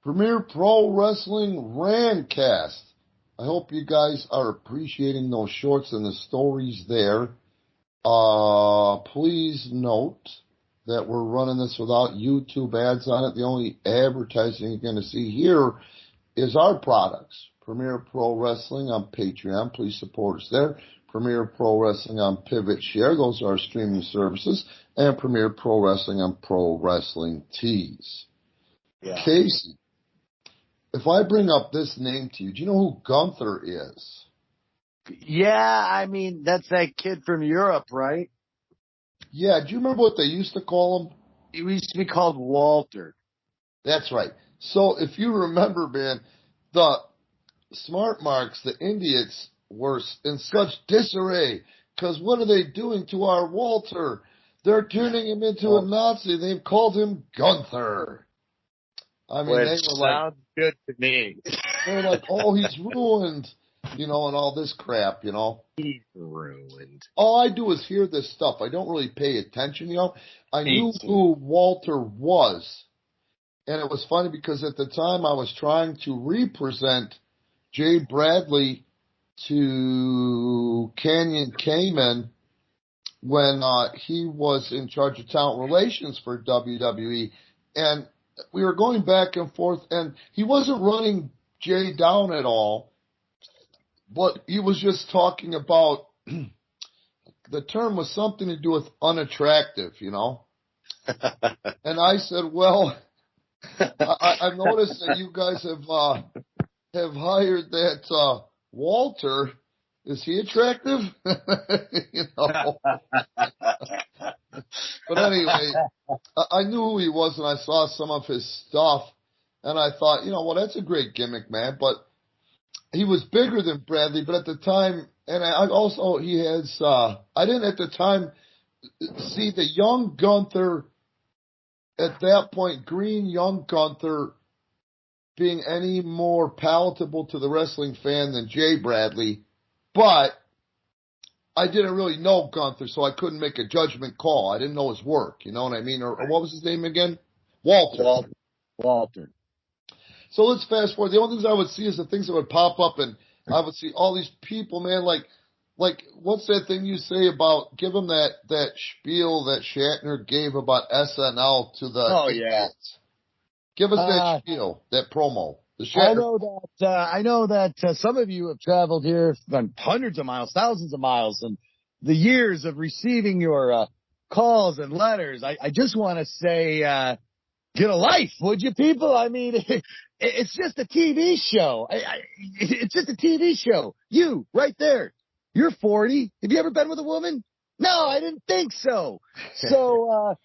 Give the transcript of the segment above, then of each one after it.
Premier Pro Wrestling Randcast. I hope you guys are appreciating those shorts and the stories there. Please note that we're running this without YouTube ads on it. The only advertising you're going to see here is our products. Premier Pro Wrestling on Patreon. Please support us there. Premier Pro Wrestling on Pivot Share. Those are our streaming services. And Premier Pro Wrestling on Pro Wrestling Tees. Yeah. Casey, if I bring up this name to you, do you know who Gunther is? Yeah, I mean, that's that kid from Europe, right? Yeah, do you remember what they used to call him? He used to be called Walter. That's right. So if you remember, man, the smart marks, the INDIOTS, were in such disarray because what are they doing to our Walter? They're turning him into a Nazi. They've called him Gunther. I mean, they were like, good to me. They're like, oh, he's ruined, and all this crap, He's ruined. All I do is hear this stuff. I don't really pay attention, I knew who Walter was. And it was funny because at the time I was trying to represent Jay Bradley to Canyon Cayman when he was in charge of talent relations for WWE. And we were going back and forth, and he wasn't running Jay down at all, but he was just talking about the term was something to do with unattractive, And I said, well, I've noticed that you guys have hired that Walter. Is he attractive? But anyway, I knew who he was, and I saw some of his stuff, and I thought, well, that's a great gimmick, man. But he was bigger than Bradley, but at the time, and he has, I didn't at the time see the young Gunther, at that point, green young Gunther, being any more palatable to the wrestling fan than Jay Bradley, but I didn't really know Gunther, so I couldn't make a judgment call. I didn't know his work, you know what I mean? Or what was his name again? Walter. So let's fast forward. The only things I would see is the things that would pop up, and I would see all these people, man, like what's that thing you say about, give them that spiel that Shatner gave about SNL to the... Oh, yeah. Give us that spiel, that promo. I know that some of you have traveled here hundreds of miles, thousands of miles, and the years of receiving your calls and letters. I just want to say, get a life, would you, people? I mean, it's just a TV show. It's just a TV show. You, right there. You're 40. Have you ever been with a woman? No, I didn't think so. So,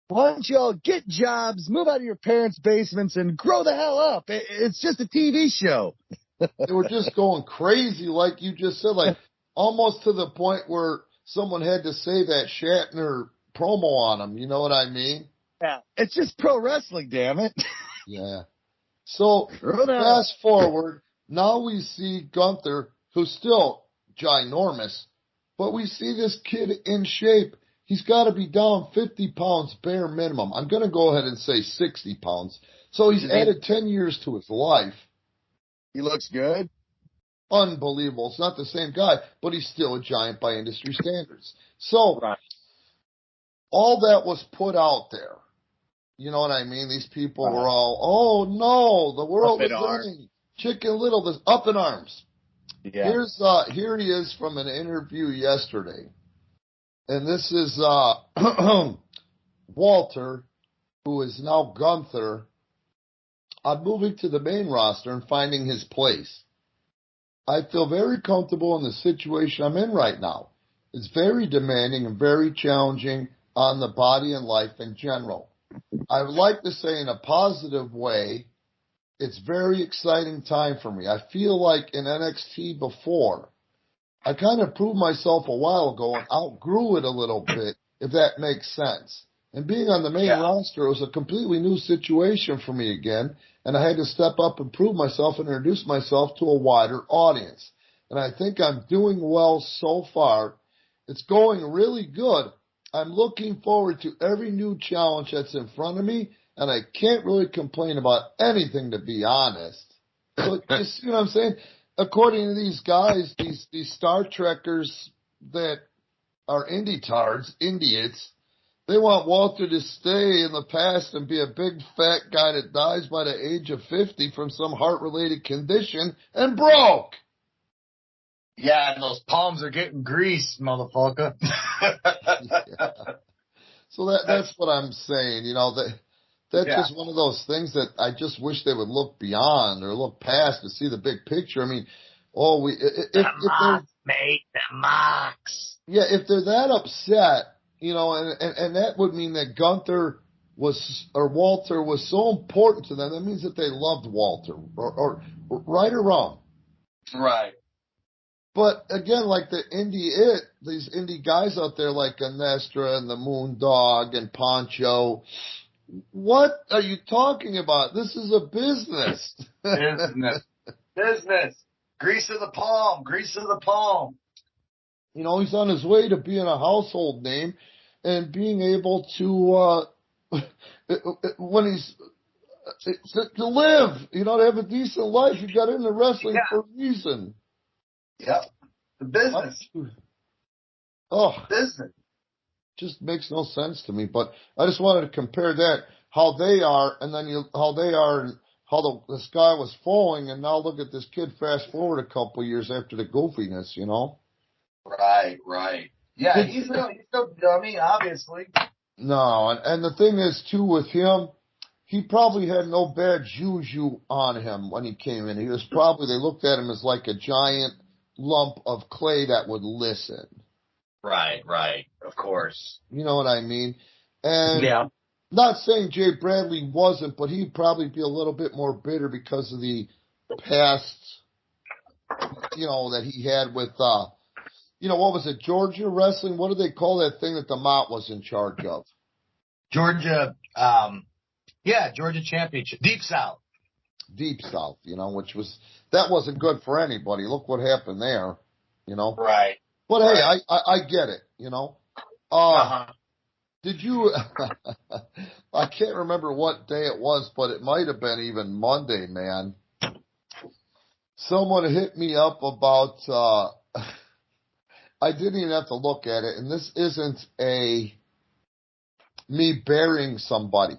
why don't you all get jobs, move out of your parents' basements, and grow the hell up? It's just a TV show. They were just going crazy, like you just said, like almost to the point where someone had to say that Shatner promo on them. You know what I mean? Yeah, it's just pro wrestling, damn it. Yeah. So fast forward, now we see Gunther, who's still ginormous, but we see this kid in shape. He's got to be down 50 pounds bare minimum. I'm going to go ahead and say 60 pounds. So he's added 10 years to his life. He looks good. Unbelievable. It's not the same guy, but he's still a giant by industry standards. So all that was put out there. You know what I mean? These people were all, oh, no, the world is ending. Chicken Little, this up in arms. Yeah. Here he is from an interview yesterday. And this is Walter, who is now Gunther. I'm moving to the main roster and finding his place. I feel very comfortable in the situation I'm in right now. It's very demanding and very challenging on the body and life in general. I would like to say in a positive way, it's very exciting time for me. I feel like in NXT before, I kind of proved myself a while ago and outgrew it a little bit, if that makes sense. And being on the main roster was a completely new situation for me again, and I had to step up and prove myself and introduce myself to a wider audience. And I think I'm doing well so far. It's going really good. I'm looking forward to every new challenge that's in front of me, and I can't really complain about anything, to be honest. So, you see what I'm saying? According to these guys, these Star Trekkers that are INDIOTs, they want Walter to stay in the past and be a big fat guy that dies by the age of 50 from some heart-related condition and broke. Yeah, and those palms are getting greased, motherfucker. Yeah. So that's what I'm saying. That's just one of those things that I just wish they would look beyond or look past to see the big picture. I mean, the mocks. Yeah, if they're that upset, and that would mean that Gunther Walter was so important to them. That means that they loved Walter, or right or wrong. Right. But again, like these indie guys out there like Anestra and the Moondog and Poncho, what are you talking about? This is a business. Business. Grease of the palm. He's on his way to being a household name and being able to, when he's, to live, to have a decent life. He got into wrestling for a reason. Yep. The business. Business. Just makes no sense to me. But I just wanted to compare that, how they are, and then how they are, and how the sky was falling, and now look at this kid fast forward a couple of years after the goofiness, Right. Yeah, he's no dummy, obviously. No, and the thing is, too, with him, he probably had no bad juju on him when he came in. They looked at him as like a giant lump of clay that would listen. Right, of course. You know what I mean? And not saying Jay Bradley wasn't, but he'd probably be a little bit more bitter because of the past, that he had with, what was it, Georgia Wrestling? What do they call that thing that the Mott was in charge of? Georgia Championship. Deep South, that wasn't good for anybody. Look what happened there, Right. But hey, I get it, Did you, I can't remember what day it was, but it might have been even Monday, man. Someone hit me up about, I didn't even have to look at it, and this isn't me burying somebody.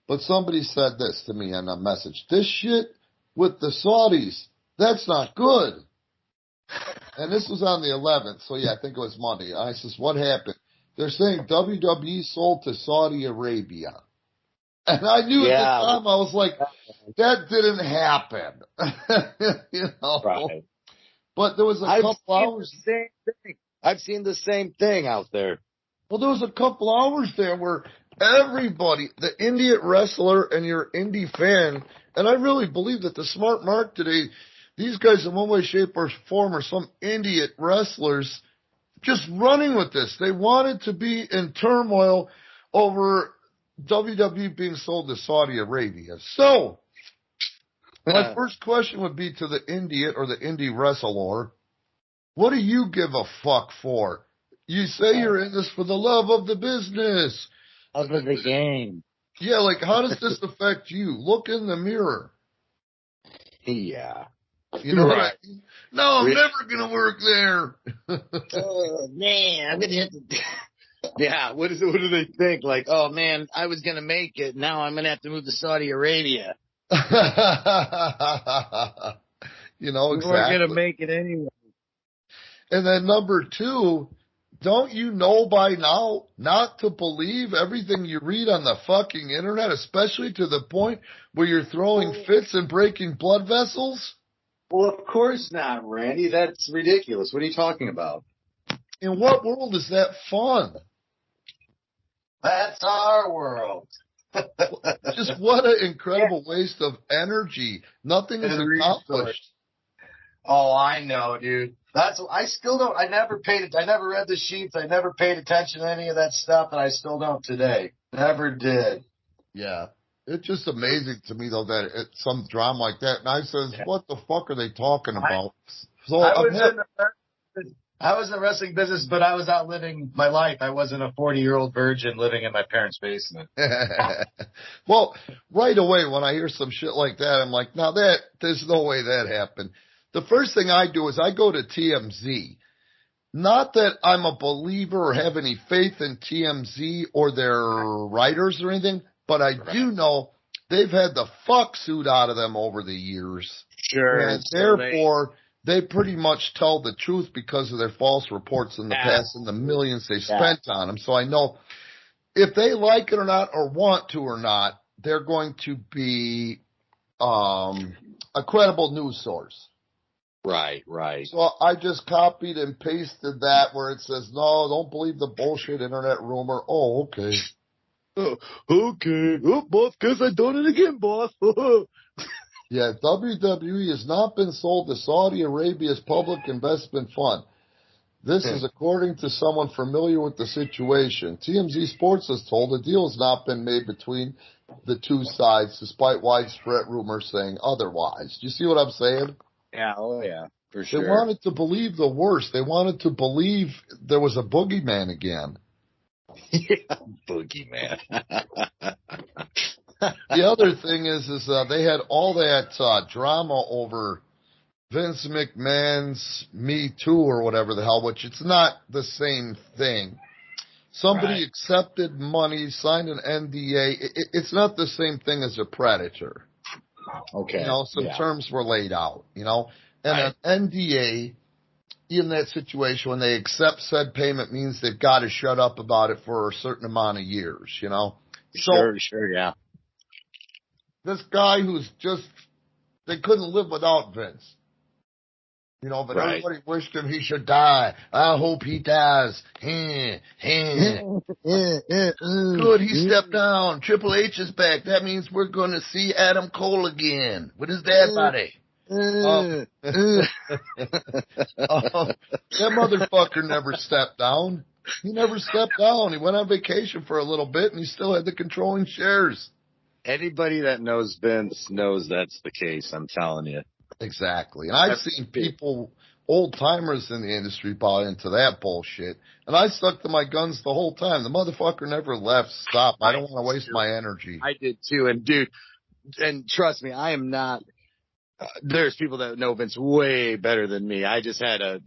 But somebody said this to me in a message. This shit with the Saudis, that's not good. And this was on the 11th, so yeah, I think it was Monday. I says, what happened? They're saying WWE sold to Saudi Arabia. And I knew at the time, I was like, that didn't happen. Right. But there was a couple hours. I've seen the same thing out there. Well, there was a couple hours there where everybody, the INDIOT wrestler and your indie fan, and I really believe that the smart mark today, these guys in one way, shape, or form are some INDIOT wrestlers just running with this. They wanted to be in turmoil over WWE being sold to Saudi Arabia. So, my first question would be to the INDIOT or the indie wrestler, what do you give a fuck for? You say you're in this for the love of the business. Of the game. Yeah, like, how does this affect you? Look in the mirror. Yeah. You know what I mean? No, I'm never going to work there. Oh, man, I'm going to have to... Yeah, what do they think? Like, oh, man, I was going to make it. Now I'm going to have to move to Saudi Arabia. Exactly. We're going to make it anyway. And then number two, don't you know by now not to believe everything you read on the fucking internet, especially to the point where you're throwing fits and breaking blood vessels? Well, of course not, Randy. That's ridiculous. What are you talking about? In what world is that fun? That's our world. Just what an incredible waste of energy. Nothing is accomplished. Oh, I know, dude. I still don't. I never read the sheets. I never paid attention to any of that stuff, and I still don't today. Never did. Yeah. It's just amazing to me, though, that it's some drama like that. And I says, what the fuck are they talking about? So I was in the wrestling business, but I was out living my life. I wasn't a 40-year-old virgin living in my parents' basement. Well, right away when I hear some shit like that, I'm like, now there's no way that happened. The first thing I do is I go to TMZ. Not that I'm a believer or have any faith in TMZ or their writers or anything, but I do know they've had the fuck suit out of them over the years. Sure. And therefore, they pretty much tell the truth because of their false reports in the past and the millions they spent on them. So I know if they like it or not or want to or not, they're going to be a credible news source. Right, right. So I just copied and pasted that where it says, no, don't believe the bullshit internet rumor. Oh, okay. Okay. Oh, boss, guess I done it again, boss. Yeah, WWE has not been sold to Saudi Arabia's public investment fund. This is according to someone familiar with the situation. TMZ Sports has told the deal has not been made between the two sides, despite widespread rumors saying otherwise. Do you see what I'm saying? Yeah, oh yeah, for sure. They wanted to believe the worst. They wanted to believe there was a boogeyman again. Yeah, boogeyman. The other thing is they had all that drama over Vince McMahon's Me Too or whatever the hell, which it's not the same thing. Somebody accepted money, signed an NDA. It's not the same thing as a predator. Okay. You know, some terms were laid out, you know. And an NDA in that situation, when they accept said payment, means they've got to shut up about it for a certain amount of years, you know. Sure, yeah. This guy who's just, they couldn't live without Vince. You know, but everybody wished him he should die. I hope he dies. Good, he stepped down. Triple H is back. That means we're going to see Adam Cole again with his dad body. That motherfucker never stepped down. He never stepped down. He went on vacation for a little bit, and he still had the controlling shares. Anybody that knows Vince knows that's the case, I'm telling you. Exactly. And I've seen people, old-timers in the industry, buy into that bullshit. And I stuck to my guns the whole time. The motherfucker never left. Stop. I don't want to waste my energy. I did, too. And, dude, and trust me, I am not there's people that know Vince way better than me. I just had a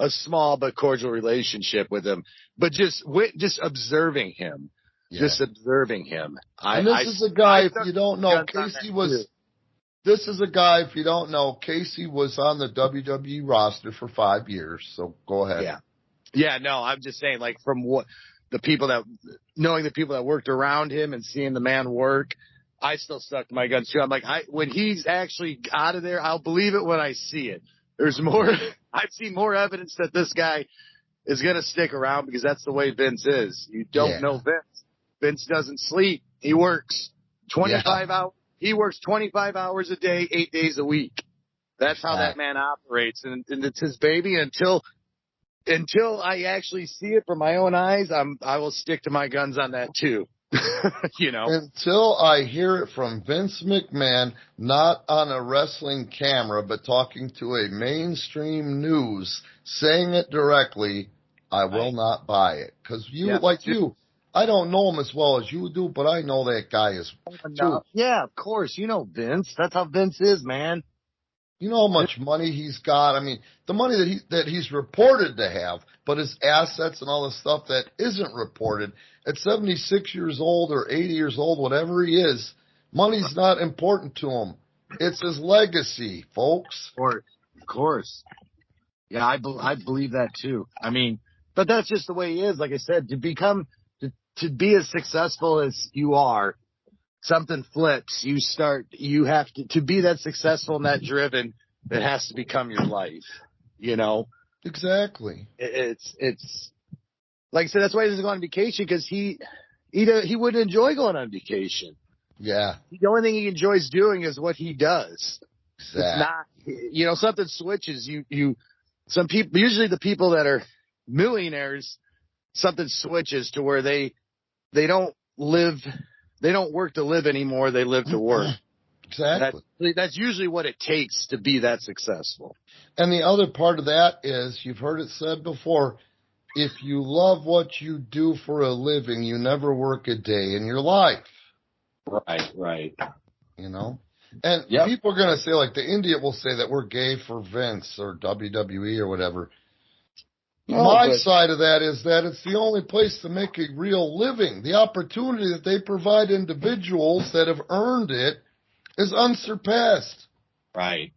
small but cordial relationship with him. But just observing him. Yeah. Just observing him. This is a guy, if you don't know, Casey was on the WWE roster for 5 years. So go ahead. Yeah. Yeah, no, I'm just saying, like, from knowing the people that worked around him and seeing the man work, I still stuck to my guns too. I'm like, when he's actually out of there, I'll believe it when I see it. There's more, I've seen more evidence that this guy is going to stick around because that's the way Vince is. You don't know Vince. Vince doesn't sleep. He works 25 hours. He works 25 hours a day, 8 days a week. That's how that man operates. And it's his baby until I actually see it from my own eyes. I will stick to my guns on that too. Until I hear it from Vince McMahon, not on a wrestling camera, but talking to a mainstream news, saying it directly, I will not buy it. Because I don't know him as well as you do, but I know that guy is too. Yeah, of course. You know Vince. That's how Vince is, man. You know how much money he's got? I mean, the money that he's reported to have, but his assets and all the stuff that isn't reported, at 76 years old or 80 years old, whatever he is, money's not important to him. It's his legacy, folks. Of course. Yeah, I believe that too. I mean, but that's just the way he is. Like I said, to be as successful as you are, something flips. You have to be that successful and that driven. It has to become your life, you know? Exactly. It's like I said, that's why he doesn't go on vacation, because he wouldn't enjoy going on vacation. Yeah. The only thing he enjoys doing is what he does. Exactly. It's not, something switches. Some people, usually the people that are millionaires, something switches to where they don't work to live anymore. They live to work. Exactly. That's usually what it takes to be that successful. And the other part of that is, you've heard it said before, if you love what you do for a living, you never work a day in your life. Right. You know? And yep. People are going to say, like, the INDIOT will say that we're gay for Vince or WWE or whatever. My side of that is that it's the only place to make a real living. The opportunity that they provide individuals that have earned it is unsurpassed. Right.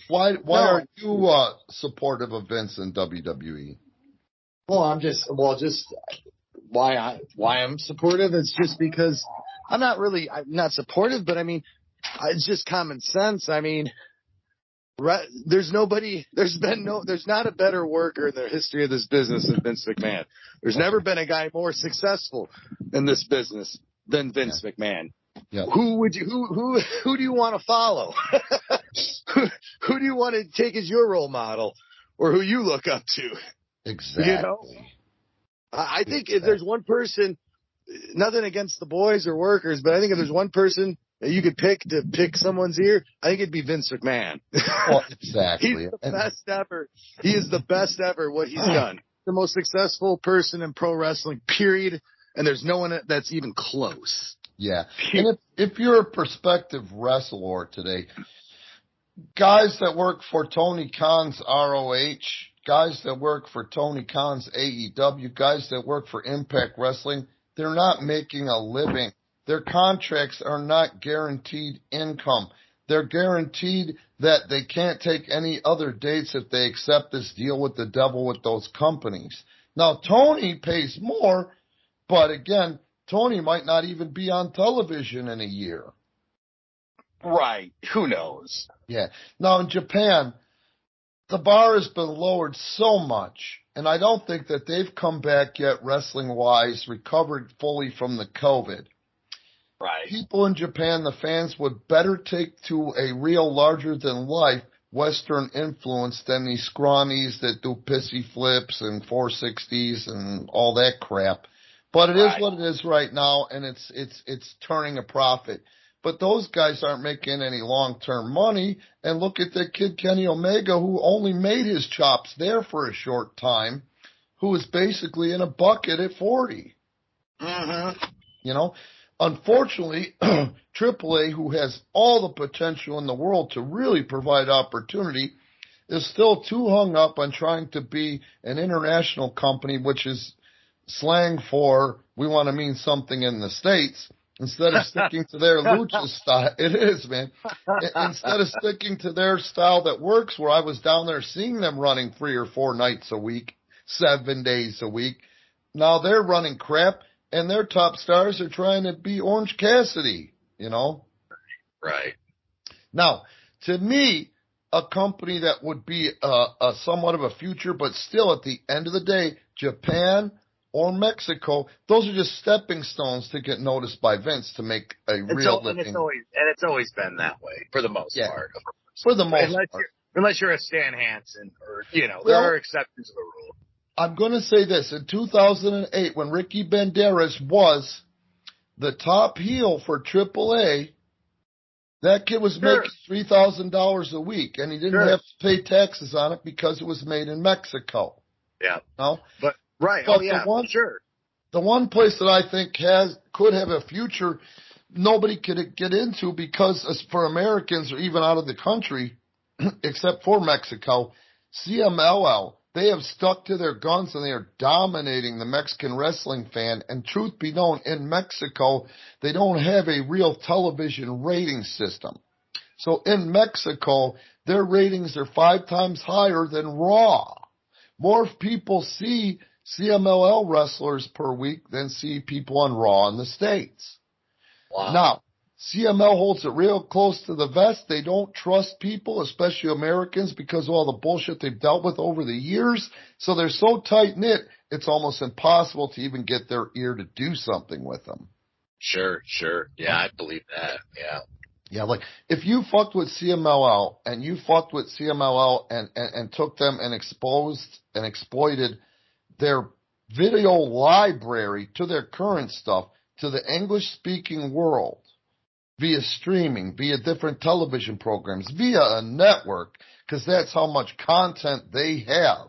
Why are you supportive of Vince and WWE? Well, why I'm supportive is just because I'm not supportive, but I mean, it's just common sense. I mean, there's not a better worker in the history of this business than Vince McMahon. There's never been a guy more successful in this business than Vince McMahon. Yeah. Who do you want to follow? who do you want to take as your role model, or who you look up to? Exactly. You know? I think if there's one person, nothing against the boys or workers, but I think if there's one person that you could pick to pick someone's ear, I think it'd be Vince McMahon. Well, exactly. He's the best ever. He is the best ever what he's done. The most successful person in pro wrestling, period. And there's no one that's even close. Yeah. And if you're a prospective wrestler today, guys that work for Tony Khan's ROH, guys that work for Tony Khan's AEW, guys that work for Impact Wrestling, they're not making a living. Their contracts are not guaranteed income. They're guaranteed that they can't take any other dates if they accept this deal with the devil with those companies. Now, Tony pays more, but again, Tony might not even be on television in a year. Right. Who knows? Yeah. Now, in Japan, the bar has been lowered so much, and I don't think that they've come back yet wrestling-wise, recovered fully from the COVID. Right. People in Japan, the fans, would better take to a real larger-than-life Western influence than these scrawnies that do pissy flips and 460s and all that crap. But it is what it is right now, and it's turning a profit. But those guys aren't making any long-term money. And look at the kid Kenny Omega, who only made his chops there for a short time, who was basically in a bucket at 40. Mm-hmm. You know, unfortunately, AAA, who has all the potential in the world to really provide opportunity, is still too hung up on trying to be an international company, which is slang for we want to mean something in the States. Instead of sticking to their lucha style, it is, man. Instead of sticking to their style that works, where I was down there seeing them running 3 or 4 nights a week, 7 days a week. Now they're running crap, and their top stars are trying to be Orange Cassidy, you know? Right. Now, to me, a company that would be a somewhat of a future, but still at the end of the day, Japan or Mexico, those are just stepping stones to get noticed by Vince to make a real living. It's always been that way for the most part. For the most part. Unless you're a Stan Hansen or, there are exceptions to the rule. I'm going to say this. In 2008, when Ricky Banderas was the top heel for AAA, that kid was making $3,000 a week, and he didn't have to pay taxes on it because it was made in Mexico. Yeah. No? Right. But the one place that I think could have a future nobody could get into because as for Americans or even out of the country, except for Mexico, CMLL, they have stuck to their guns and they are dominating the Mexican wrestling fan. And truth be known, in Mexico, they don't have a real television rating system. So in Mexico, their ratings are 5 times higher than Raw. More people see CMLL wrestlers per week than see people on Raw in the States. Wow. Now, CML holds it real close to the vest. They don't trust people, especially Americans, because of all the bullshit they've dealt with over the years. So they're so tight-knit, it's almost impossible to even get their ear to do something with them. Sure. Yeah, I believe that. Yeah. Yeah, like, if you fucked with CMLL and you fucked with CMLL and took them and exposed and exploited their video library to their current stuff, to the English-speaking world, via streaming, via different television programs, via a network, because that's how much content they have.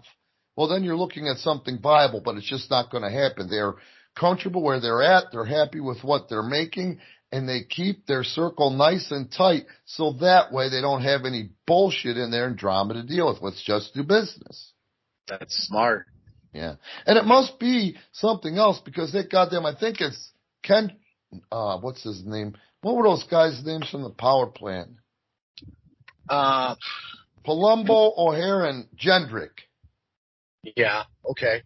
Well, then you're looking at something viable, but it's just not going to happen. They're comfortable where they're at. They're happy with what they're making, and they keep their circle nice and tight so that way they don't have any bullshit in there and drama to deal with. Let's just do business. That's smart. Yeah. And it must be something else because they goddamn, I think it's Ken, what's his name? What were those guys' names from the power plant? Palumbo, O'Hare, and Gendrick. Yeah, okay.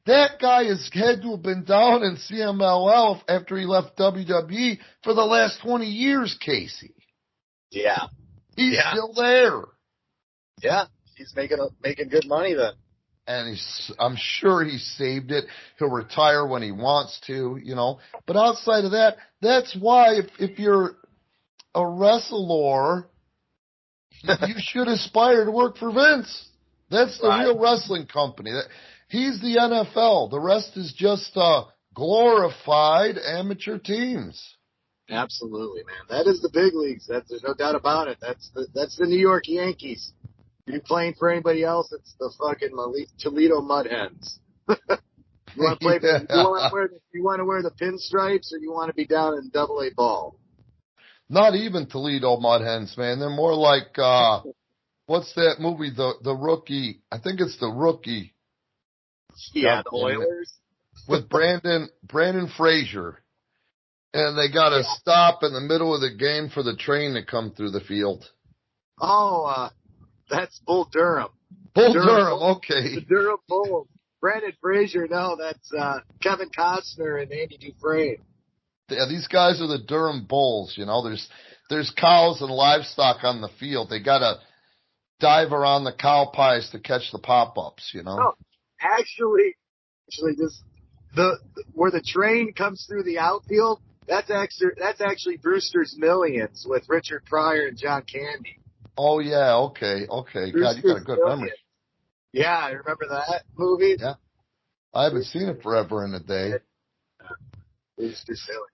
That guy had to have been down in CMLL after he left WWE for the last 20 years, Casey. Yeah. He's still there. Yeah, he's making good money then. And I'm sure he saved it. He'll retire when he wants to, you know. But outside of that, that's why if you're a wrestler, you should aspire to work for Vince. That's the real wrestling company. He's the NFL. The rest is just glorified amateur teams. Absolutely, man. That is the big leagues. There's no doubt about it. That's the New York Yankees. If you're playing for anybody else, it's the fucking Toledo Mudhens. You want to play? You want to wear the pinstripes, or you want to be down in Double-A ball? Not even Toledo Mudhens, man. They're more like what's that movie? The Rookie. I think it's The Rookie. Yeah, the Oilers with Brandon Frazier, and they got to stop in the middle of the game for the train to come through the field. Oh, that's Bull Durham. Bull Durham, okay. The Durham Bulls. Brandon Frazier, no, that's Kevin Costner and Andy Dufresne. Yeah, these guys are the Durham Bulls. You know, there's cows and livestock on the field. They got to dive around the cow pies to catch the pop-ups. You know. No, actually, just where the train comes through the outfield. That's actually Brewster's Millions with Richard Pryor and John Candy. Oh, yeah, okay. God, you got a good memory. Yeah, I remember that movie. Yeah. I haven't seen it forever in a day. Brewster's Millions.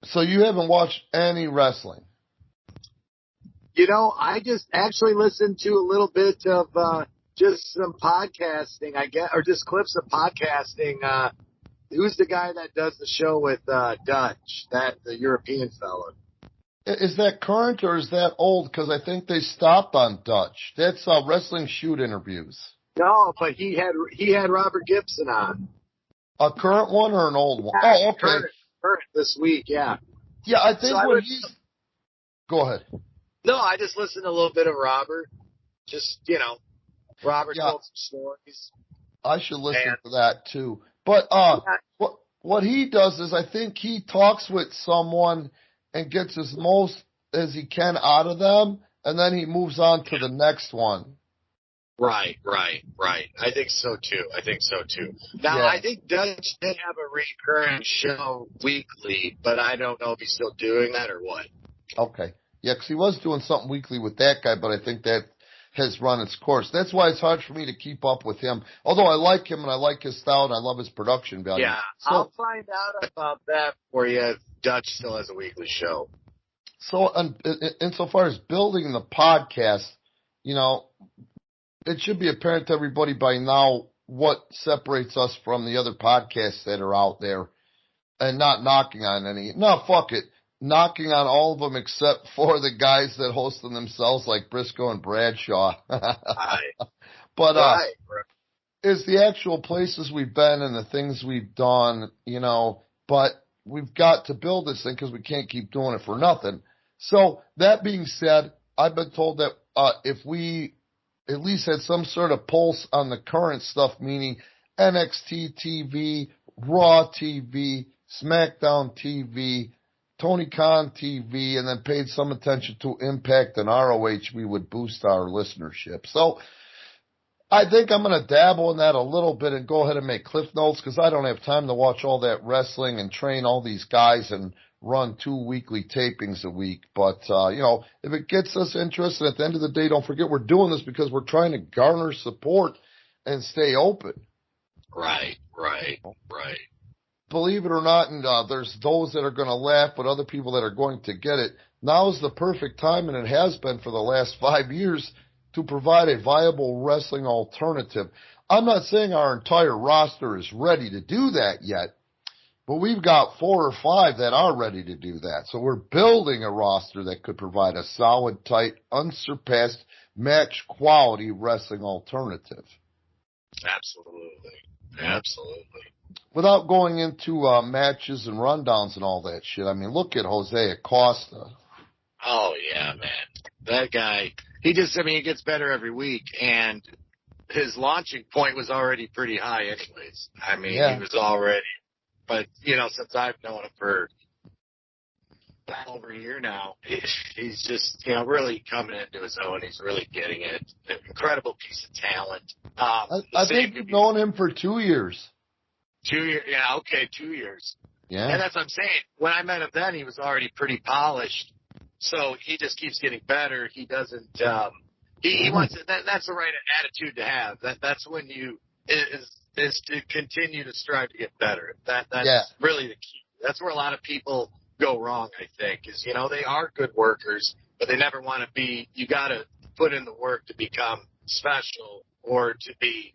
So you haven't watched any wrestling? You know, I just actually listened to a little bit of just some podcasting, I guess, or just clips of podcasting. Who's the guy that does the show with Dutch, the European fellow? Is that current or is that old? Because I think they stopped on Dutch. That's Wrestling Shoot interviews. No, but he had Robert Gibson on. A current one or an old one? Oh, okay. Current this week, yeah. Yeah, I think Go ahead. No, I just listened to a little bit of Robert. Just, Robert told some stories. I should listen to that too. But what he does is I think he talks with someone and gets as most as he can out of them, and then he moves on to the next one. Right. I think so too. Now, I think Dutch did have a recurring show weekly, but I don't know if he's still doing that or what. Okay. Yeah, because he was doing something weekly with that guy, but I think that has run its course. That's why it's hard for me to keep up with him. Although I like him and I like his style and I love his production value. Yeah, I'll find out about that for you if Dutch still has a weekly show. So, insofar as building the podcast, it should be apparent to everybody by now what separates us from the other podcasts that are out there, and not knocking on any. No, fuck it. Knocking on all of them except for the guys that host them themselves like Briscoe and Bradshaw. But it's the actual places we've been and the things we've done, but we've got to build this thing because we can't keep doing it for nothing. So that being said, I've been told that if we at least had some sort of pulse on the current stuff, meaning NXT TV, Raw TV, SmackDown TV, Tony Khan TV, and then paid some attention to Impact and ROH, we would boost our listenership. So I think I'm going to dabble in that a little bit and go ahead and make cliff notes because I don't have time to watch all that wrestling and train all these guys and run 2 weekly tapings a week. But, if it gets us interested, at the end of the day, don't forget we're doing this because we're trying to garner support and stay open. Right. believe it or not, and there's those that are going to laugh, but other people that are going to get it. Now is the perfect time, and it has been for the last 5 years, to provide a viable wrestling alternative. I'm not saying our entire roster is ready to do that yet, but we've got 4 or 5 that are ready to do that. So we're building a roster that could provide a solid, tight, unsurpassed, match quality wrestling alternative. Absolutely. Without going into matches and rundowns and all that shit, I mean, look at Jose Acosta. Oh, yeah, man. That guy, he gets better every week, and his launching point was already pretty high anyways. I mean, He was already, but, since I've known him for over a year now, he's just, really coming into his own. He's really getting it. An incredible piece of talent. I think you've known him for 2 years. 2 years, yeah, okay, 2 years. Yeah. And that's what I'm saying. When I met him then, he was already pretty polished. So he just keeps getting better. He doesn't, he wants it. That's the right attitude to have. That's when is to continue to strive to get better. That's really the key. That's where a lot of people go wrong, I think, is, they are good workers, but they never want to be, you got to put in the work to become special or to be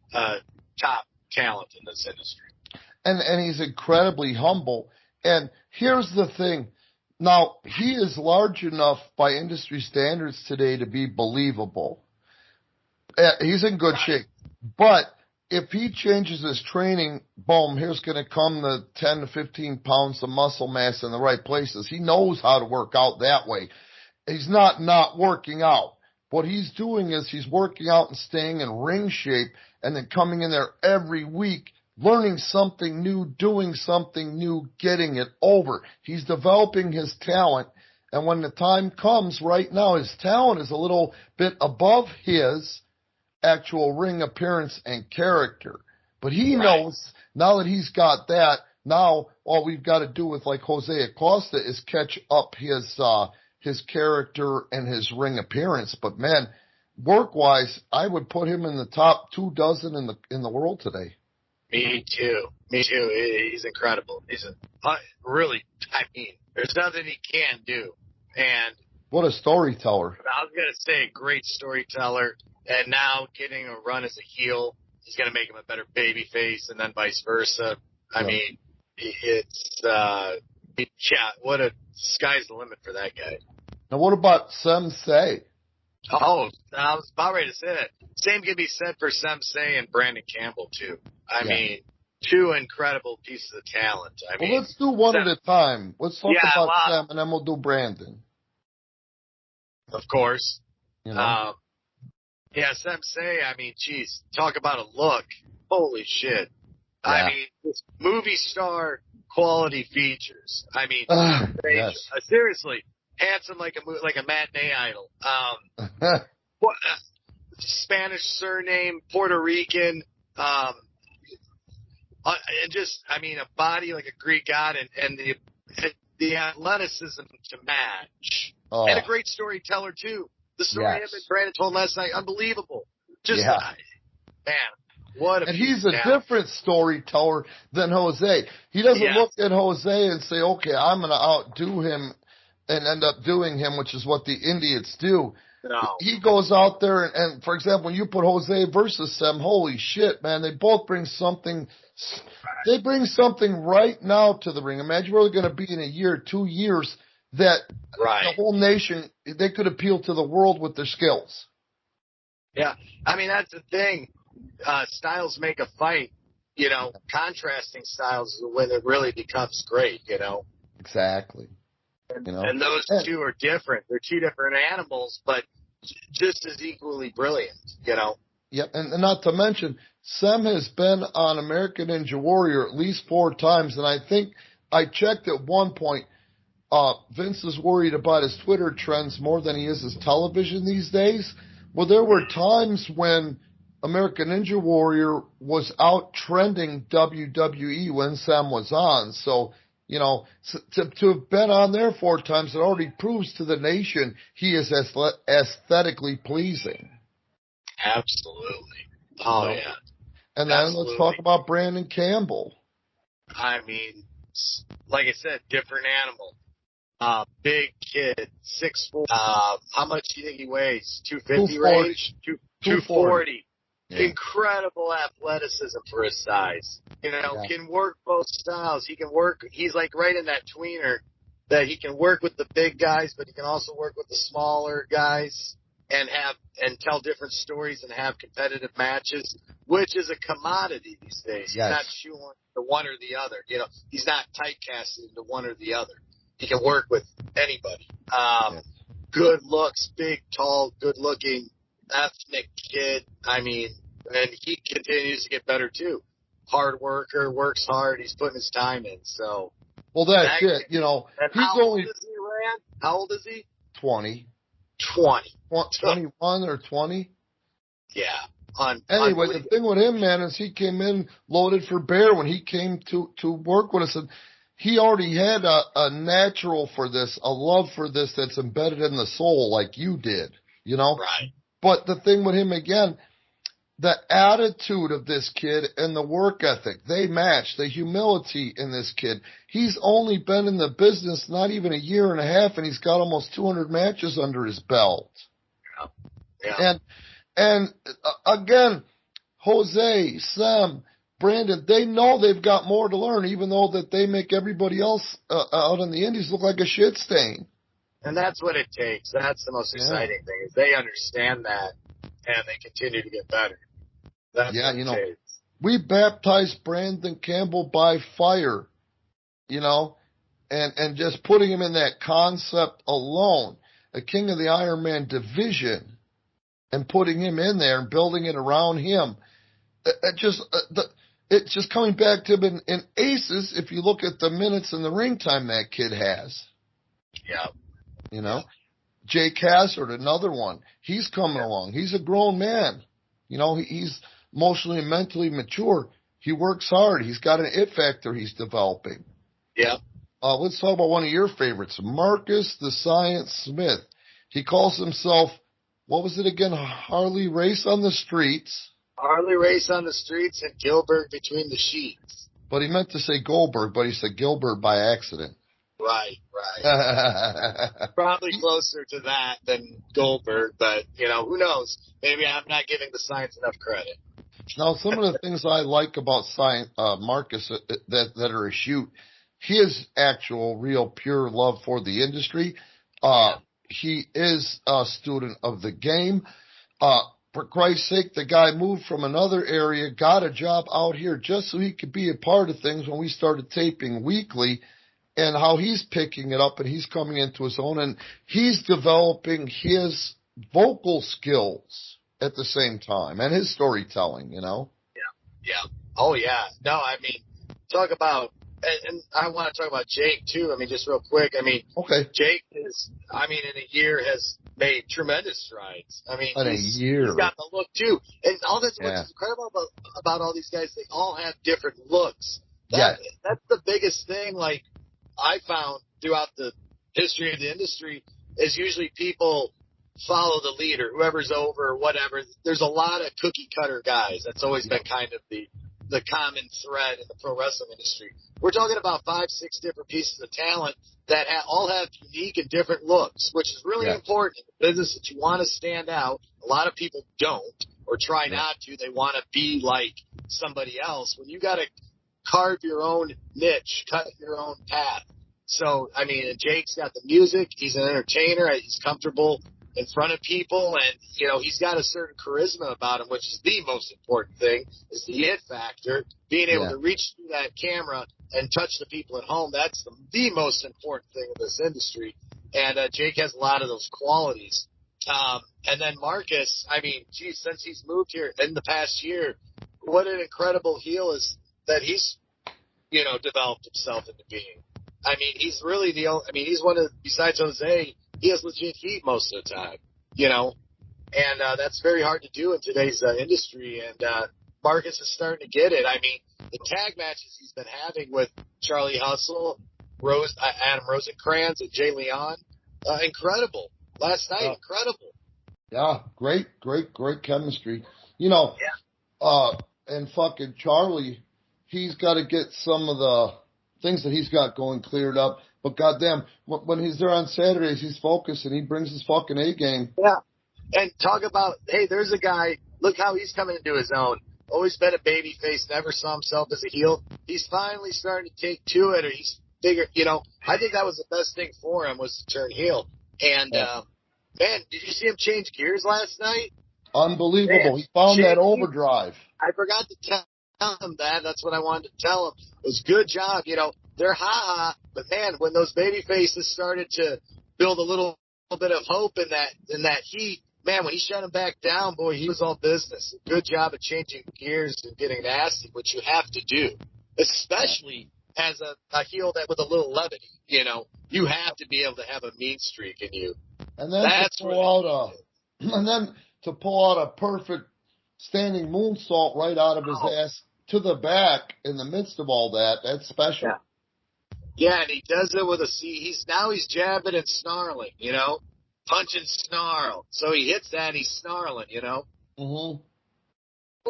top talent in this industry. And he's incredibly humble. And here's the thing. Now, he is large enough by industry standards today to be believable. He's in good shape. But if he changes his training, boom, here's going to come the 10 to 15 pounds of muscle mass in the right places. He knows how to work out that way. He's not working out. What he's doing is he's working out and staying in ring shape and then coming in there every week, learning something new, doing something new, getting it over. He's developing his talent. And when the time comes right now, his talent is a little bit above his actual ring appearance and character. But he knows now that he's got that, now all we've got to do with like Jose Acosta is catch up his character and his ring appearance. But man, work-wise, I would put him in the top 24 in the world today. Me too. He's incredible. He's really, there's nothing he can't do. And what a storyteller. I was going to say great storyteller. And now getting a run as a heel is going to make him a better baby face, and then vice versa. I mean, it's, what a sky's the limit for that guy. Now, what about Sensei? Oh, I was about ready to say that. Same can be said for Sensei and Brandon Campbell, too. I mean, 2 incredible pieces of talent. Let's do one at a time. Let's talk about Sam, and then we'll do Brandon. Of course. Sensei, geez, talk about a look. Holy shit. Yeah. This movie star quality features. Seriously, handsome like a matinee idol. Spanish surname, Puerto Rican, and just, a body like a Greek god, and the athleticism to match. Oh. And a great storyteller, too. The story him and Brandon told last night, unbelievable. Just, man, what a And he's a different storyteller than Jose. He doesn't look at Jose and say, okay, I'm going to outdo him and end up doing him, which is what the INDIOTS do. No. He goes out there and, for example, when you put Jose versus Sam, holy shit, man, they both bring something. They bring something right now to the ring. Imagine where they're going to be in a year, 2 years, that the whole nation, they could appeal to the world with their skills. Yeah, that's the thing. Styles make a fight. Contrasting styles is when it really becomes great. Exactly. And those two are different. They're 2 different animals, but just as equally brilliant. Yep, and not to mention, Sam has been on American Ninja Warrior at least 4 times, and I think I checked at one point. Vince is worried about his Twitter trends more than he is his television these days. Well, there were times when American Ninja Warrior was out trending WWE when Sam was on. So, to have been on there 4 times, it already proves to the nation he is aesthetically pleasing. Absolutely. Oh, yeah. And then let's talk about Brandon Campbell. I mean, like I said, different animal. Big kid, 6'4". How much do you think he weighs? 250 range? 240. Yeah. Incredible athleticism for his size. You know, can work both styles. He can work. He's like right in that tweener that he can work with the big guys, but he can also work with the smaller guys and tell different stories and have competitive matches, which is a commodity these days. Yes. He's not shoehorned to one or the other. You know, he's not typecasted into one or the other. He can work with anybody. Good looks, big, tall, good-looking, ethnic kid. I mean, and he continues to get better too. Hard worker, works hard. He's putting his time in. So, well, that's it. You know, he's only. Old is he, Rand? How old is he? 20. 21 or 20. Yeah. Anyway, the thing with him, man, is he came in loaded for bear when he came to work with us, and he already had a natural for this, a love for this that's embedded in the soul, like you did, you know. Right. But the thing with him again, the attitude of this kid and the work ethic, they match. The humility in this kid. He's only been in the business not even a year and a half, and he's got almost 200 matches under his belt. Yeah. And again, Jose, Sam, Brandon, they know they've got more to learn, even though that they make everybody else out in the Indies look like a shit stain. And that's what it takes. That's the most exciting thing, is they understand that, and they continue to get better. That's what it takes. We baptized Brandon Campbell by fire, you know, and just putting him in that concept alone, a King of the Iron Man division, and putting him in there and building it around him. It's just coming back to him in Aces. If you look at the minutes and the ring time that kid has. Yeah. You know, Jake Hassard, another one. He's coming along. He's a grown man. You know, he's emotionally and mentally mature. He works hard. He's got an it factor he's developing. Yeah. Let's talk about one of your favorites, Marcus the Science Smith. He calls himself, what was it again? Harley Race on the Streets. Harley Race on the Streets and Gilbert Between the Sheets. But he meant to say Goldberg, but he said Gilbert by accident. Right. Probably closer to that than Goldberg, but, you know, who knows? Maybe I'm not giving the science enough credit. Now, some of the things I like about Marcus that are a shoot, his actual, real, pure love for the industry. He is a student of the game. For Christ's sake, the guy moved from another area, got a job out here just so he could be a part of things when we started taping weekly, and how he's picking it up and he's coming into his own, and he's developing his vocal skills at the same time and his storytelling, you know? Yeah. Oh, yeah. No, I mean, talk about, and I want to talk about Jake, too. I mean, just real quick. I mean, Jake is, I mean, in a year has made tremendous strides. I mean, he's got the look, too. And all this, what's incredible about all these guys, they all have different looks. That's the biggest thing, like, I found throughout the history of the industry is usually people follow the leader, whoever's over or whatever. There's a lot of cookie cutter guys. That's always been kind of the common thread in the pro wrestling industry. We're talking about 5-6 different pieces of talent that all have unique and different looks, which is really important in the business that you want to stand out. A lot of people don't or try not to. They want to be like somebody else. When you got to carve your own niche, cut your own path. So, I mean, Jake's got the music. He's an entertainer. He's comfortable in front of people. And, you know, he's got a certain charisma about him, which is the most important thing, is the it factor. Being able to reach through that camera and touch the people at home, that's the most important thing in this industry. And Jake has a lot of those qualities. And then Marcus, I mean, geez, since he's moved here in the past year, what an incredible heel is that he's, you know, developed himself into being. I mean, he's really he's one of, besides Jose, he has legit heat most of the time, you know, and that's very hard to do in today's industry. And Marcus is starting to get it. I mean, the tag matches he's been having with Charlie Hustle, Adam Rosencrantz, and Jay Leon, incredible. Last night, incredible. Yeah, great chemistry. You know, and fucking Charlie, he's got to get some of the things that he's got going cleared up. But goddamn, when he's there on Saturdays, he's focused and he brings his fucking A game. Yeah. And talk about, hey, there's a guy, look how he's coming into his own. Always been a baby face, never saw himself as a heel. He's finally starting to take to it, or he's bigger. You know, I think that was the best thing for him was to turn heel. And, man, did you see him change gears last night? Unbelievable. Man, he found that overdrive. I forgot to tell him that. That's what I wanted to tell him. It was good job. You know, they're ha-ha, but man, when those baby faces started to build a little bit of hope in that heat, man, when he shut him back down, boy, he was all business. Good job of changing gears and getting nasty, which you have to do, especially as a heel that with a little levity. You know, you have to be able to have a mean streak in you. And then to pull out a perfect standing moonsault right out of his ass to the back in the midst of all that, that's special. Yeah, and he does it with he's jabbing and snarling, you know, punch and snarl. So he hits that and he's snarling, you know. Mm-hmm.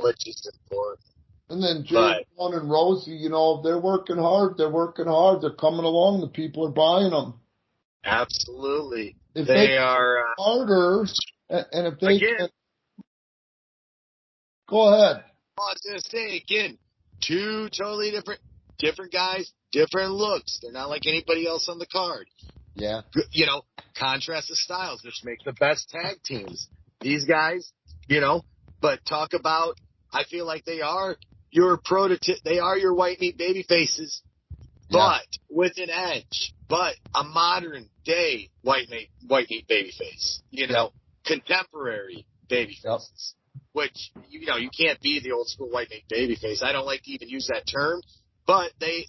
Which is important. And then Jay and Rosie, you know, they're working hard. They're coming along. The people are buying them. Absolutely. If they are harder, and if they can, go ahead. I was going to say again, two totally different guys, different looks. They're not like anybody else on the card. Yeah. You know, contrast of styles, which make the best tag teams. These guys, you know, but talk about, I feel like they are your prototype. They are your white meat baby faces, but with an edge, but a modern day white meat baby face, you know, contemporary baby faces. Which, you know, you can't be the old school white meat baby face. I don't like to even use that term, but they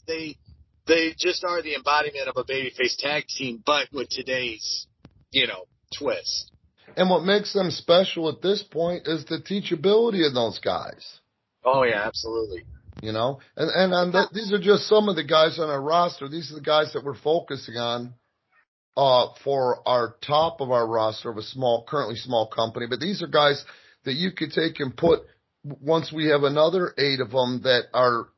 just are the embodiment of a babyface tag team, but with today's, you know, twist. And what makes them special at this point is the teachability of those guys. Oh yeah, absolutely. You know, and these are just some of the guys on our roster. These are the guys that we're focusing on for our top of our roster of a currently small company. But these are guys that you could take and put once we have another 8 of them that are,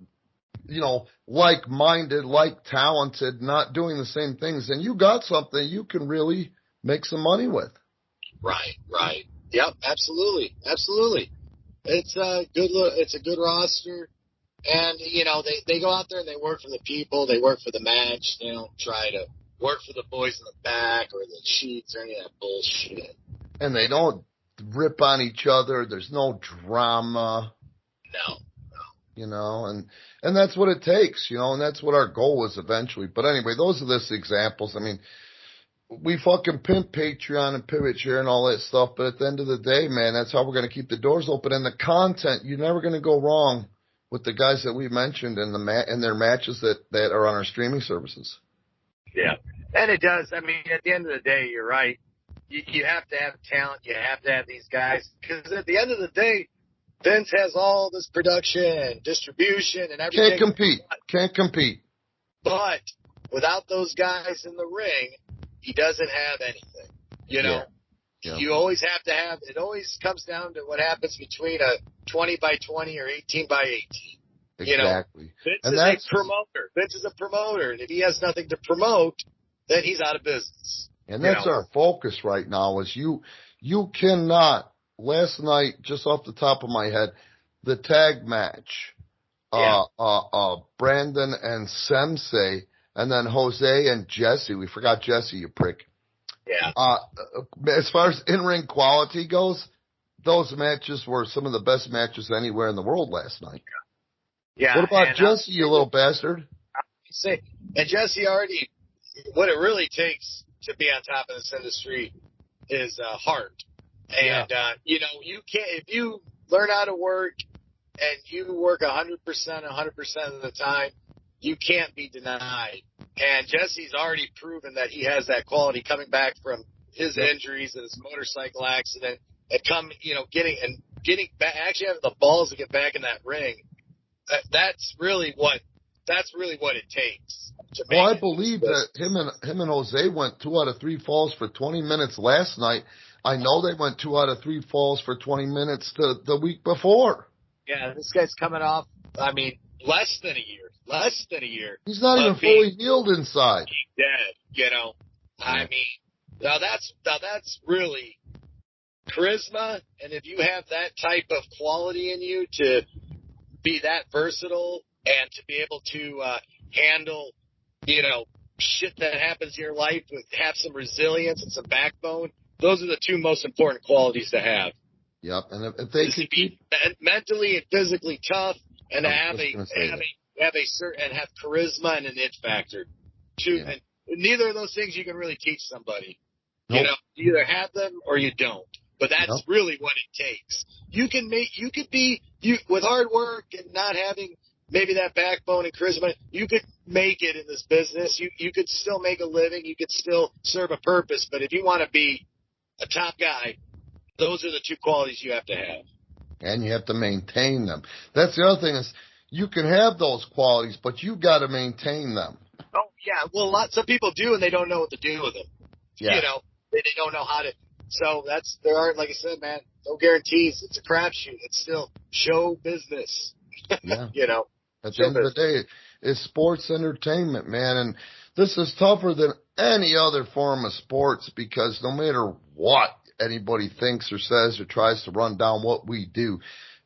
you know, like-minded, like-talented, not doing the same things. And you got something you can really make some money with. Right. Yep, absolutely. It's a good roster. And, you know, they go out there and they work for the people. They work for the match. They don't try to work for the boys in the back or the sheets or any of that bullshit. And they don't rip on each other. There's no drama. No. You know, and that's what it takes, you know, and that's what our goal is eventually. But anyway, those are just examples. I mean, we fucking pimp Patreon and Pivot Share and all that stuff, but at the end of the day, man, that's how we're going to keep the doors open. And the content, you're never going to go wrong with the guys that we mentioned in their matches that are on our streaming services. Yeah, and it does. I mean, at the end of the day, you're right. You have to have talent. You have to have these guys. Because at the end of the day, Vince has all this production, distribution, and everything. Can't compete. But without those guys in the ring, he doesn't have anything. You know? Yeah. You always have to have – it always comes down to what happens between a 20 by 20 or 18 by 18. Exactly. You know? Vince is a promoter. And if he has nothing to promote, then he's out of business. And that's our focus right now is you cannot, last night, just off the top of my head, the tag match, Brandon and Sensei, and then Jose and Jesse. We forgot Jesse, you prick. Yeah. As far as in-ring quality goes, those matches were some of the best matches anywhere in the world last night. Yeah. What about Jesse, you little bastard? And Jesse already, what it really takes to be on top of this industry is heart. And, you know, you can't, if you learn how to work and you work 100% of the time, you can't be denied. And Jesse's already proven that he has that quality coming back from his injuries and his motorcycle accident and getting back, actually having the balls to get back in that ring. That's really what it takes. Well, I believe that him and Jose went 2 out of 3 falls for 20 minutes last night. I know they went 2 out of 3 falls for 20 minutes the week before. Yeah, this guy's coming off. I mean, less than a year. Less than a year. He's not even fully healed inside. Dead, you know. I mean, now that's really charisma, and if you have that type of quality in you to be that versatile and to be able to handle, you know, shit that happens in your life, have some resilience and some backbone, those are the two most important qualities to have. Yep, and if they can be mentally and physically tough, and to have charisma and an it factor. And neither of those things you can really teach somebody. Nope. You know, you either have them or you don't. But that's really what it takes. You could be with hard work and not having maybe that backbone and charisma, you could make it in this business. You could still make a living. You could still serve a purpose. But if you want to be a top guy, those are the two qualities you have to have. And you have to maintain them. That's the other thing is you can have those qualities, but you got to maintain them. Oh, yeah. Well, some people do, and they don't know what to do with them. Yeah. You know, they don't know how to. So there aren't, like I said, man, no guarantees. It's a crapshoot. It's still show business. Yeah. You know. At the end of the day, it's sports entertainment, man. And this is tougher than any other form of sports because no matter what anybody thinks or says or tries to run down what we do,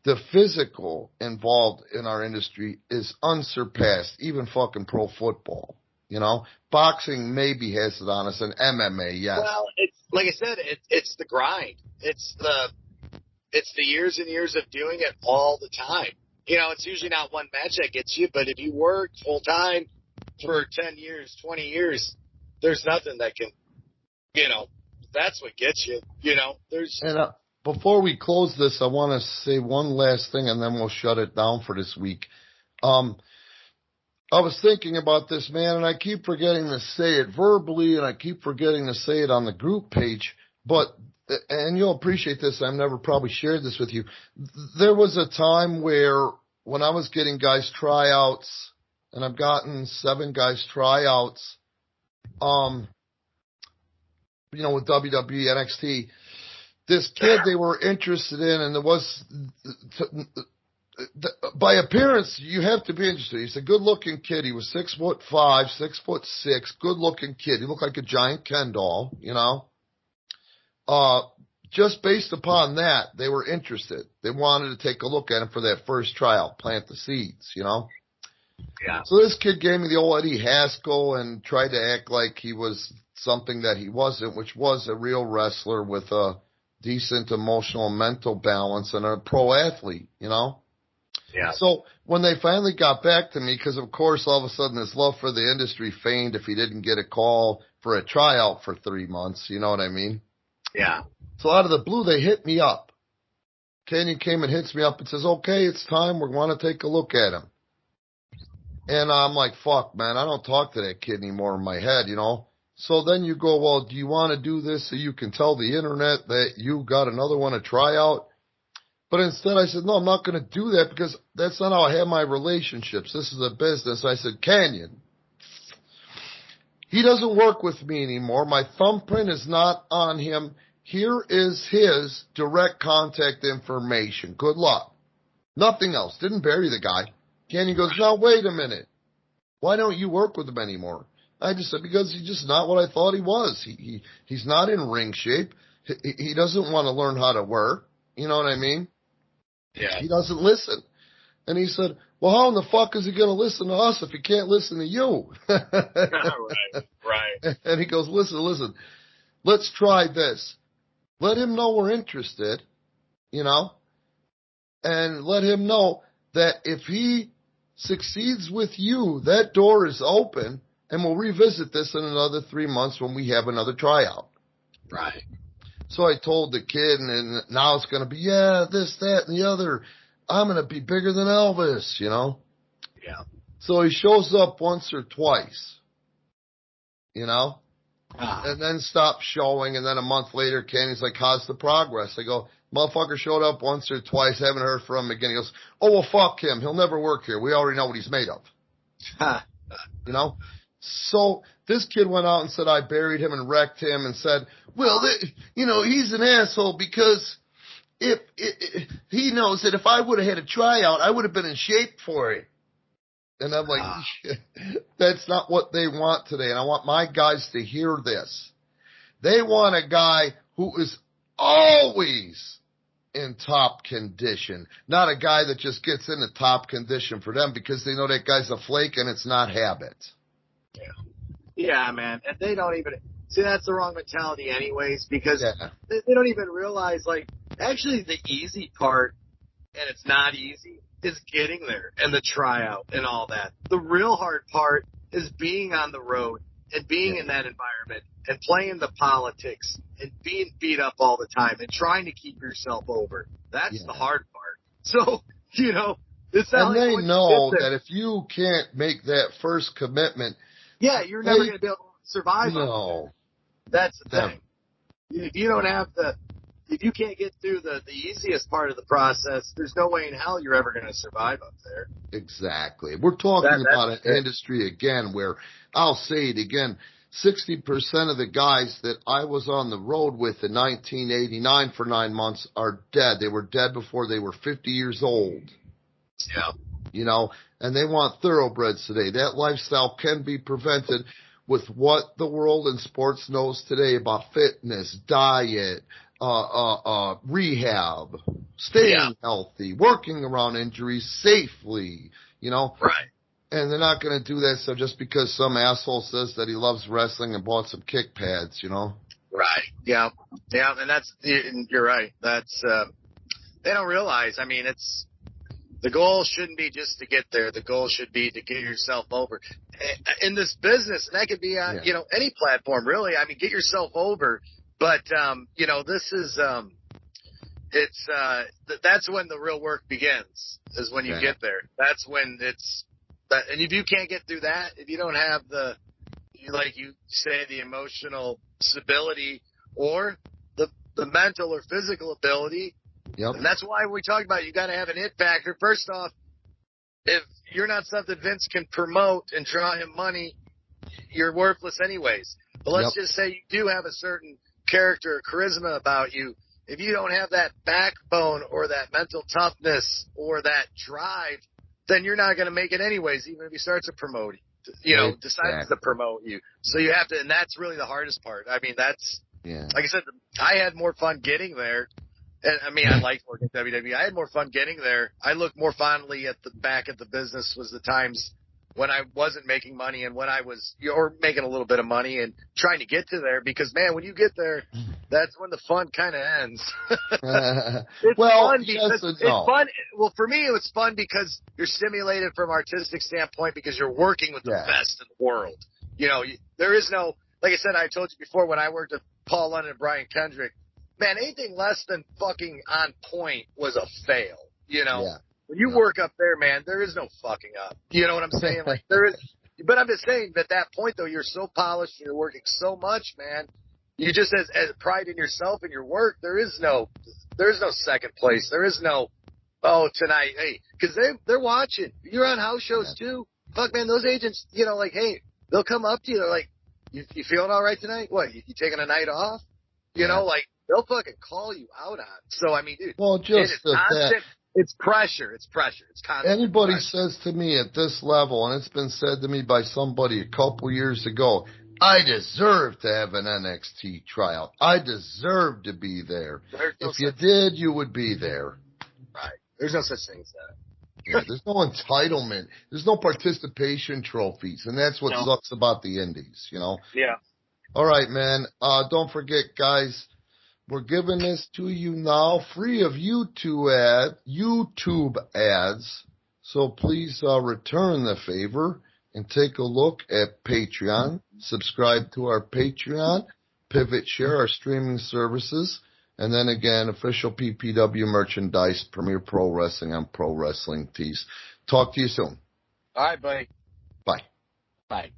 the physical involved in our industry is unsurpassed, even fucking pro football. You know, boxing maybe has it on us, and MMA, yes. Well, it's like I said, it's the grind. It's the years and years of doing it all the time. You know, it's usually not one match that gets you, but if you work full time for 10 years, 20 years, there's nothing that can, you know, that's what gets you. You know, And before we close this, I want to say one last thing, and then we'll shut it down for this week. I was thinking about this, man, and I keep forgetting to say it verbally, and I keep forgetting to say it on the group page, and you'll appreciate this, I've never probably shared this with you. There was a time where when I was getting guys tryouts, and I've gotten 7 guys tryouts, you know, with WWE, NXT, this kid they were interested in, and there was... by appearance, you have to be interested. He's a good-looking kid. He was 6'5", 6'6", good-looking kid. He looked like a giant Ken doll, you know. Just based upon that, they were interested. They wanted to take a look at him for that first tryout, plant the seeds, you know. Yeah. So this kid gave me the old Eddie Haskell and tried to act like he was something that he wasn't, which was a real wrestler with a decent emotional and mental balance and a pro athlete, you know. Yeah. So when they finally got back to me, because of course all of a sudden his love for the industry feigned if he didn't get a call for a tryout for 3 months, you know what I mean? Yeah. So out of the blue, they hit me up. Canyon came and hits me up and says, okay, it's time. We want to take a look at him. And I'm like, fuck, man, I don't talk to that kid anymore in my head, you know? So then you go, well, do you want to do this so you can tell the internet that you got another one to try out? But instead I said, no, I'm not going to do that because that's not how I have my relationships. This is a business. I said, Canyon, he doesn't work with me anymore. My thumbprint is not on him. Here is his direct contact information. Good luck. Nothing else. Didn't bury the guy. Canyon goes, now wait a minute. Why don't you work with him anymore? I just said, because he's just not what I thought he was. He's not in ring shape. He doesn't want to learn how to work. You know what I mean? Yeah. He doesn't listen. And he said, well, how in the fuck is he going to listen to us if he can't listen to you? Right. And he goes, listen, let's try this. Let him know we're interested, you know, and let him know that if he succeeds with you, that door is open, and we'll revisit this in another 3 months when we have another tryout. Right. So I told the kid, and now it's going to be, yeah, this, that, and the other. I'm going to be bigger than Elvis, you know? Yeah. So he shows up once or twice, you know? And then stops showing, and then a month later, Kenny's like, how's the progress? I go, motherfucker showed up once or twice, haven't heard from him again. He goes, oh, well, fuck him. He'll never work here. We already know what he's made of. You know? So this kid went out and said I buried him and wrecked him and said, well, you know, he's an asshole because if he knows that if I would have had a tryout, I would have been in shape for it. And I'm like, that's not what they want today. And I want my guys to hear this. They want a guy who is always in top condition, not a guy that just gets into top condition for them because they know that guy's a flake and it's not habit. Yeah, man. And they don't even see, that's the wrong mentality anyways, because they don't even realize, like, actually the easy part, and it's not easy, is getting there and the tryout and all that. The real hard part is being on the road and being in that environment and playing the politics and being beat up all the time and trying to keep yourself over. That's the hard part. So, you know, it's not. And they know that if you can't make that first commitment, you're never going to be able to survive. No. That's the thing. If you don't have if you can't get through the easiest part of the process, there's no way in hell you're ever going to survive up there. Exactly. We're talking about an industry, again, where I'll say it again, 60% of the guys that I was on the road with in 1989 for 9 months are dead. They were dead before they were 50 years old. Yeah. You know, and they want thoroughbreds today. That lifestyle can be prevented with what the world in sports knows today about fitness, diet, rehab, staying healthy, working around injuries safely, you know. Right. And they're not going to do that so just because some asshole says that he loves wrestling and bought some kick pads, you know. Right. Yeah. Yeah. And you're right. That's, they don't realize, I mean, the goal shouldn't be just to get there. The goal should be to get yourself over in this business. And that could be on, you know, any platform really. I mean, get yourself over. But, you know, this is, that's when the real work begins, is when you get there. That's when and if you can't get through that, if you don't have like you say, the emotional stability or the mental or physical ability, and that's why we talked about you got to have an it factor. First off, if you're not something Vince can promote and draw him money, you're worthless anyways. But let's just say you do have a certain character or charisma about you. If you don't have that backbone or that mental toughness or that drive, then you're not going to make it anyways, even if he starts to promote you, decides to promote you. So you have to, and that's really the hardest part. I mean, that's, like I said, I had more fun getting there. And I mean, I liked working at WWE. I had more fun getting there. I look more fondly at the back of the business was the times when I wasn't making money and when I was, or making a little bit of money and trying to get to there, because man, when you get there, that's when the fun kind of ends. It's fun because it's fun. Well, for me, it was fun because you're stimulated from an artistic standpoint because you're working with the best in the world. You know, there is no, like I said, I told you before when I worked with Paul London and Brian Kendrick, man, anything less than fucking on point was a fail, you know? Yeah. When you work up there, man, there is no fucking up. You know what I'm saying? Like there is, but I'm just saying at that point though, you're so polished and you're working so much, man. You just as pride in yourself and your work. There is no second place. There is no, tonight, hey, because they're watching. You're on house shows too. Fuck, man, those agents, you know, like, hey, they'll come up to you. They're like, you feeling all right tonight? What? You taking a night off? You know, like they'll fucking call you out on it. So I mean, dude, well, just that. It's pressure. It's constant. Anybody says to me at this level, and it's been said to me by somebody a couple years ago, I deserve to have an NXT tryout. I deserve to be there. If you did, you would be there. Right. There's no such thing as that. There's no entitlement. There's no participation trophies, and that's what sucks about the indies, you know? Yeah. All right, man. Don't forget, guys. We're giving this to you now free of YouTube ads. So please return the favor and take a look at Patreon. Subscribe to our Patreon. Pivot Share, our streaming services. And then again, official PPW merchandise, Premier Pro Wrestling on Pro Wrestling Tees. Talk to you soon. All right, buddy. Bye. Bye.